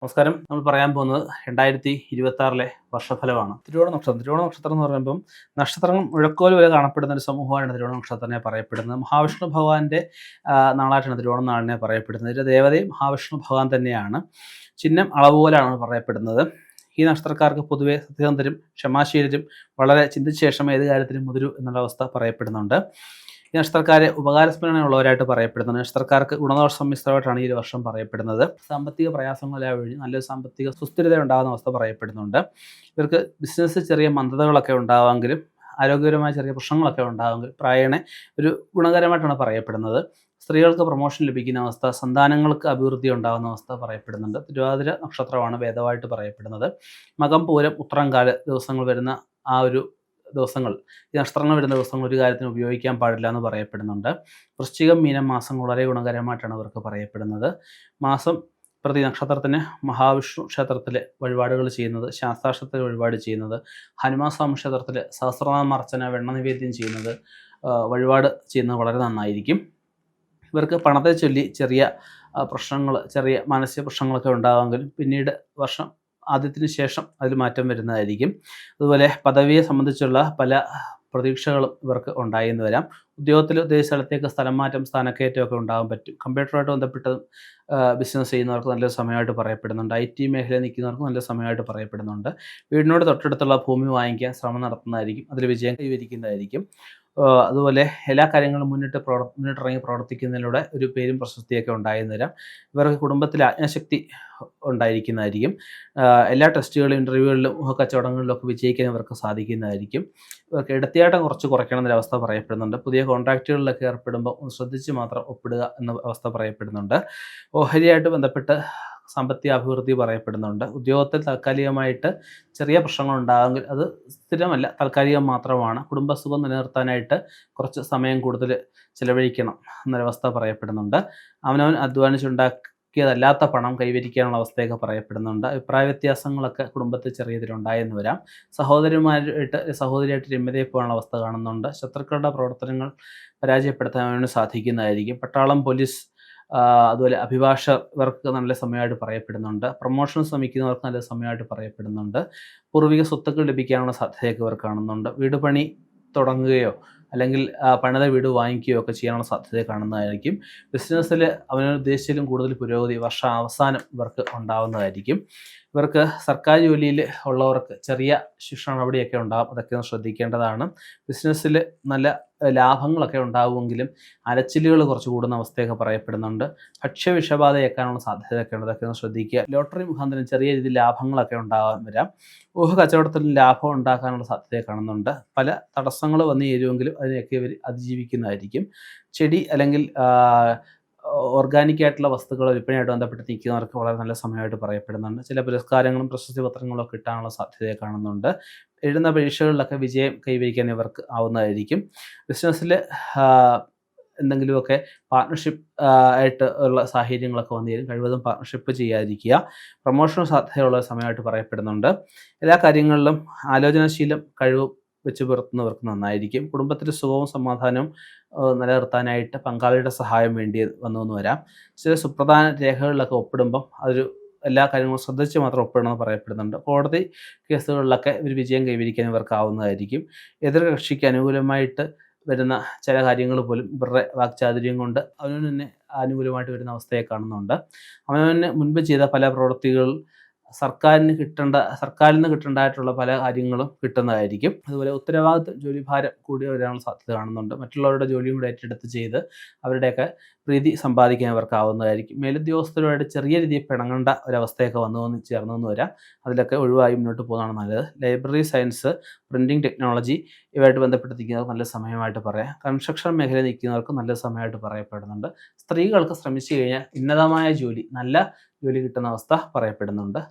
നമസ്കാരം. നമ്മൾ പറയാൻ പോകുന്നത് 2026 വർഷഫലമാണ്. തിരുവോണ നക്ഷത്രം എന്ന് പറയുമ്പം നക്ഷത്രങ്ങൾ മുഴക്കോൽ വരെ കാണപ്പെടുന്ന ഒരു സമൂഹമാണ് തിരുവോണ നക്ഷത്രത്തിനെ പറയപ്പെടുന്നത്. മഹാവിഷ്ണു ഭഗവാന്റെ നാളായിട്ടാണ് തിരുവോണ നാളിനെ പറയപ്പെടുന്നത്. ഇതിൻ്റെ ദേവതയും മഹാവിഷ്ണു ഭഗവാൻ തന്നെയാണ്. ചിഹ്നം അളവുകോലാണ് പറയപ്പെടുന്നത്. ഈ നക്ഷത്രക്കാർക്ക് പൊതുവെ സത്യസന്ധരും ക്ഷമാശീലരും വളരെ ചിന്തിച്ച ശേഷം ഏത് കാര്യത്തിലും മുതിരു എന്നുള്ള അവസ്ഥ പറയപ്പെടുന്നുണ്ട്. ഈ നക്ഷത്രക്കാരെ ഉപകാരസ്മരണയുള്ളവരായിട്ട് പറയപ്പെടുന്നുണ്ട്. നക്ഷത്രക്കാർക്ക് ഗുണദോഷ സമ്മിശ്രമായിട്ടാണ് ഈ ഒരു വർഷം പറയപ്പെടുന്നത്. സാമ്പത്തിക പ്രയാസങ്ങളെല്ലാം ഒഴിഞ്ഞ് നല്ലൊരു സാമ്പത്തിക സുസ്ഥിരത ഉണ്ടാകുന്ന അവസ്ഥ പറയപ്പെടുന്നുണ്ട്. ഇവർക്ക് ബിസിനസ് ചെറിയ മന്ദതകളൊക്കെ ഉണ്ടാവാമെങ്കിലും ആരോഗ്യപരമായ ചെറിയ പ്രശ്നങ്ങളൊക്കെ ഉണ്ടാകുമെങ്കിൽ പ്രായണ ഒരു ഗുണകരമായിട്ടാണ് പറയപ്പെടുന്നത്. സ്ത്രീകൾക്ക് പ്രൊമോഷൻ ലഭിക്കുന്ന അവസ്ഥ, സന്താനങ്ങൾക്ക് അഭിവൃദ്ധി ഉണ്ടാകുന്ന അവസ്ഥ പറയപ്പെടുന്നുണ്ട്. തിരുവാതിര നക്ഷത്രമാണ് വേദമായിട്ട് പറയപ്പെടുന്നത്. മകം, പൂരം, ഉത്രംകാല ദിവസങ്ങൾ വരുന്ന ആ ഒരു ദിവസങ്ങൾ, ഈ നക്ഷത്രങ്ങൾ വരുന്ന ദിവസങ്ങൾ ഒരു കാര്യത്തിന് ഉപയോഗിക്കാൻ പാടില്ല എന്ന് പറയപ്പെടുന്നുണ്ട്. വൃശ്ചികം, മീനം മാസങ്ങൾ വളരെ ഗുണകരമായിട്ടാണ് അവർക്ക് പറയപ്പെടുന്നത്. മാസം പ്രതി നക്ഷത്രത്തിന് മഹാവിഷ്ണു ക്ഷേത്രത്തിൽ വഴിപാടുകൾ ചെയ്യുന്നത്, ശാസ്താക്ഷരത്തിൽ വഴിപാട് ചെയ്യുന്നത്, ഹനുമാൻ സ്വാമി ക്ഷേത്രത്തിൽ സഹസ്രനാമാർച്ചന വെണ്ണ നിവേദ്യം ചെയ്യുന്നത്, വഴിപാട് ചെയ്യുന്നത് വളരെ നന്നായിരിക്കും. ഇവർക്ക് പണത്തെ ചൊല്ലി ചെറിയ പ്രശ്നങ്ങൾ, ചെറിയ മാനസിക പ്രശ്നങ്ങളൊക്കെ ഉണ്ടാകുമെങ്കിലും പിന്നീട് വർഷം ആദ്യത്തിന് ശേഷം അതിൽ മാറ്റം വരുന്നതായിരിക്കും. അതുപോലെ പദവിയെ സംബന്ധിച്ചുള്ള പല പ്രതീക്ഷകളും ഇവർക്ക് ഉണ്ടായെന്ന് വരാം. ഉദ്യോഗത്തിൽ ഉദ്ദേശിച്ച സ്ഥലത്തേക്ക് സ്ഥലം മാറ്റം, സ്ഥാനക്കയറ്റമൊക്കെ ഉണ്ടാകാൻ പറ്റും. കമ്പ്യൂട്ടറുമായിട്ട് ബന്ധപ്പെട്ട് ബിസിനസ് ചെയ്യുന്നവർക്ക് നല്ലൊരു സമയമായിട്ട് പറയപ്പെടുന്നുണ്ട്. IT മേഖലയിൽ നിൽക്കുന്നവർക്ക് നല്ല സമയമായിട്ട് പറയപ്പെടുന്നുണ്ട്. വീടിനോട് തൊട്ടടുത്തുള്ള ഭൂമി വാങ്ങിക്കാൻ ശ്രമം നടത്തുന്നതായിരിക്കും. അതിൽ വിജയം കൈവരിക്കുന്നതായിരിക്കും. അതുപോലെ എല്ലാ കാര്യങ്ങളും മുന്നിട്ടിറങ്ങി പ്രവർത്തിക്കുന്നതിലൂടെ ഒരു പേരും പ്രശസ്തിയൊക്കെ ഉണ്ടായെന്ന് വരാം. ഇവർക്ക് കുടുംബത്തിൽ ആജ്ഞാശക്തി ഉണ്ടായിരിക്കുന്നതായിരിക്കും. എല്ലാ ടെസ്റ്റുകളിലും ഇൻ്റർവ്യൂകളിലും കച്ചവടങ്ങളിലൊക്കെ വിജയിക്കാൻ ഇവർക്ക് സാധിക്കുന്നതായിരിക്കും. ഇവർക്ക് എടുത്തിയാട്ടം കുറയ്ക്കണം എന്നൊരവസ്ഥ പറയപ്പെടുന്നുണ്ട്. പുതിയ കോൺട്രാക്റ്റുകളിലൊക്കെ ഏർപ്പെടുമ്പോൾ ഒന്ന് ശ്രദ്ധിച്ച് മാത്രം ഒപ്പിടുക എന്ന അവസ്ഥ പറയപ്പെടുന്നുണ്ട്. ഓഹരിയായിട്ട് ബന്ധപ്പെട്ട് സാമ്പത്തിക അഭിവൃദ്ധി പറയപ്പെടുന്നുണ്ട്. ഉദ്യോഗത്തിൽ താൽക്കാലികമായിട്ട് ചെറിയ പ്രശ്നങ്ങൾ ഉണ്ടാകുമെങ്കിൽ അത് സ്ഥിരമല്ല, താൽക്കാലികം മാത്രമാണ്. കുടുംബസുഖം നിലനിർത്താനായിട്ട് കുറച്ച് സമയം കൂടുതൽ ചിലവഴിക്കണം എന്നൊരവസ്ഥ പറയപ്പെടുന്നുണ്ട്. അവനവൻ അധ്വാനിച്ചുണ്ടാക്കിയതല്ലാത്ത പണം കൈവരിക്കാനുള്ള അവസ്ഥയൊക്കെ പറയപ്പെടുന്നുണ്ട്. അഭിപ്രായ വ്യത്യാസങ്ങളൊക്കെ കുടുംബത്തിൽ ചെറിയ ഇതിലുണ്ടായെന്ന് വരാം. സഹോദരിയായിട്ട് രമ്യതയെ പോകാനുള്ള അവസ്ഥ കാണുന്നുണ്ട്. ശത്രുക്കളുടെ പ്രവർത്തനങ്ങൾ പരാജയപ്പെടുത്താൻ അവന് സാധിക്കുന്നതായിരിക്കും. പട്ടാളം, പോലീസ്, അതുപോലെ അഭിഭാഷകർക്ക് നല്ല സമയമായിട്ട് പറയപ്പെടുന്നുണ്ട്. പ്രൊമോഷൻ ശ്രമിക്കുന്നവർക്ക് നല്ല സമയമായിട്ട് പറയപ്പെടുന്നുണ്ട്. പൂർവിക സ്വത്തുക്കൾ ലഭിക്കാനുള്ള സാധ്യതയൊക്കെ ഇവർ കാണുന്നുണ്ട്. വീട് പണി തുടങ്ങുകയോ അല്ലെങ്കിൽ പണിത വീട് വാങ്ങിക്കുകയോ ഒക്കെ ചെയ്യാനുള്ള സാധ്യത കാണുന്നതായിരിക്കും. ബിസിനസ്സിൽ അവനുദ്ദേശിച്ചാലും കൂടുതൽ പുരോഗതി വർഷം അവസാനം ഇവർക്ക് ഉണ്ടാവുന്നതായിരിക്കും. ഇവർക്ക് സർക്കാർ ജോലിയിൽ ഉള്ളവർക്ക് ചെറിയ ശിക്ഷ നടപടിയൊക്കെ ഉണ്ടാകും. അതൊക്കെ ഒന്ന് ശ്രദ്ധിക്കേണ്ടതാണ്. ബിസിനസ്സിൽ നല്ല ലാഭങ്ങളൊക്കെ ഉണ്ടാകുമെങ്കിലും അലച്ചിലുകൾ കുറച്ച് കൂടുന്ന അവസ്ഥയൊക്കെ പറയപ്പെടുന്നുണ്ട്. ഭക്ഷ്യവിഷബാധയേക്കാനുള്ള സാധ്യതയൊക്കെ ഉണ്ട്. അതൊക്കെ ഒന്ന് ശ്രദ്ധിക്കുക. ലോട്ടറി മുഖാന്തരം ചെറിയ രീതിയിൽ ലാഭങ്ങളൊക്കെ ഉണ്ടാകാൻ വരാം. കച്ചവടത്തിൽ ലാഭം ഉണ്ടാക്കാനുള്ള സാധ്യത കാണുന്നുണ്ട്. പല തടസ്സങ്ങൾ വന്നു ചേരുമെങ്കിലും അതിനെയൊക്കെ ഇവർ അതിജീവിക്കുന്നതായിരിക്കും. ചെടി അല്ലെങ്കിൽ ഓർഗാനിക് ആയിട്ടുള്ള വസ്തുക്കൾ വിൽപ്പനയായിട്ട് ബന്ധപ്പെട്ട് നിൽക്കുന്നവർക്ക് വളരെ നല്ല സമയമായിട്ട് പറയപ്പെടുന്നുണ്ട്. ചില പുരസ്കാരങ്ങളും പ്രശസ്തി പത്രങ്ങളും ഒക്കെ കിട്ടാനുള്ള സാധ്യതയെ കാണുന്നുണ്ട്. എഴുതുന്ന പരീക്ഷകളിലൊക്കെ വിജയം കൈവരിക്കാൻ ഇവർക്ക് ആവുന്നതായിരിക്കും. ബിസിനസ്സിൽ എന്തെങ്കിലുമൊക്കെ പാർട്ട്ണർഷിപ്പ് ആയിട്ട് ഉള്ള സാഹചര്യങ്ങളൊക്കെ വന്നു തരും. കഴിവതും പാർട്ട്ണർഷിപ്പ് ചെയ്യാതിരിക്കുക. പ്രൊമോഷൻ സാധ്യതയുള്ള സമയമായിട്ട് പറയപ്പെടുന്നുണ്ട്. എല്ലാ കാര്യങ്ങളിലും ആലോചനാശീലം കഴിവും വെച്ച് പുലർത്തുന്നവർക്ക് നന്നായിരിക്കും. കുടുംബത്തിൽ സുഖവും സമാധാനവും നിലനിർത്താനായിട്ട് പങ്കാളിയുടെ സഹായം വേണ്ടി വന്നു വരാം. ചില സുപ്രധാന രേഖകളിലൊക്കെ ഒപ്പിടുമ്പം അതൊരു എല്ലാ കാര്യങ്ങളും ശ്രദ്ധിച്ച് മാത്രം ഒപ്പിടണമെന്ന് പറയപ്പെടുന്നുണ്ട്. കോടതി കേസുകളിലൊക്കെ ഒരു വിജയം കൈവരിക്കാൻ ഇവർക്കാവുന്നതായിരിക്കും. എതിർ കക്ഷിക്ക് അനുകൂലമായിട്ട് വരുന്ന ചില കാര്യങ്ങൾ പോലും ഇവരുടെ വാക്ചാതുര്യം കൊണ്ട് അവനവന് തന്നെ അനുകൂലമായിട്ട് വരുന്ന അവസ്ഥയെ കാണുന്നുണ്ട്. അവനവന് മുൻപ് ചെയ്ത പല പ്രവൃത്തികൾ സർക്കാരിൽ നിന്ന് കിട്ടേണ്ടതായിട്ടുള്ള പല കാര്യങ്ങളും കിട്ടുന്നതായിരിക്കും. അതുപോലെ ഉത്തരവാദിത്വ ജോലിഭാരം കൂടി വരാനുള്ള സാധ്യത കാണുന്നുണ്ട്. മറ്റുള്ളവരുടെ ജോലിയും കൂടി ഏറ്റെടുത്ത് ചെയ്ത് അവരുടെയൊക്കെ പ്രീതി സമ്പാദിക്കാൻ ഇവർക്കാവുന്നതായിരിക്കും. മേലുദ്യോഗസ്ഥരുമായിട്ട് ചെറിയ രീതിയിൽ പിണങ്ങേണ്ട ഒരവസ്ഥയൊക്കെ ചേർന്നു വരാം. അതിലൊക്കെ ഒഴിവായി മുന്നോട്ട് പോകുന്നതാണ് നല്ലത്. ലൈബ്രറി സയൻസ്, പ്രിൻറ്റിംഗ് ടെക്നോളജി ഇവയായിട്ട് ബന്ധപ്പെട്ടിരിക്കുന്നവർക്ക് നല്ല സമയമായിട്ട് പറയാം. കൺസ്ട്രക്ഷൻ മേഖലയിൽ നിൽക്കുന്നവർക്ക് നല്ല സമയമായിട്ട് പറയപ്പെടുന്നുണ്ട്. സ്ത്രീകൾക്ക് ശ്രമിച്ചു കഴിഞ്ഞാൽ ഉന്നതമായ ജോലി, നല്ല ജോലി കിട്ടുന്ന അവസ്ഥ പറയപ്പെടുന്നുണ്ട്.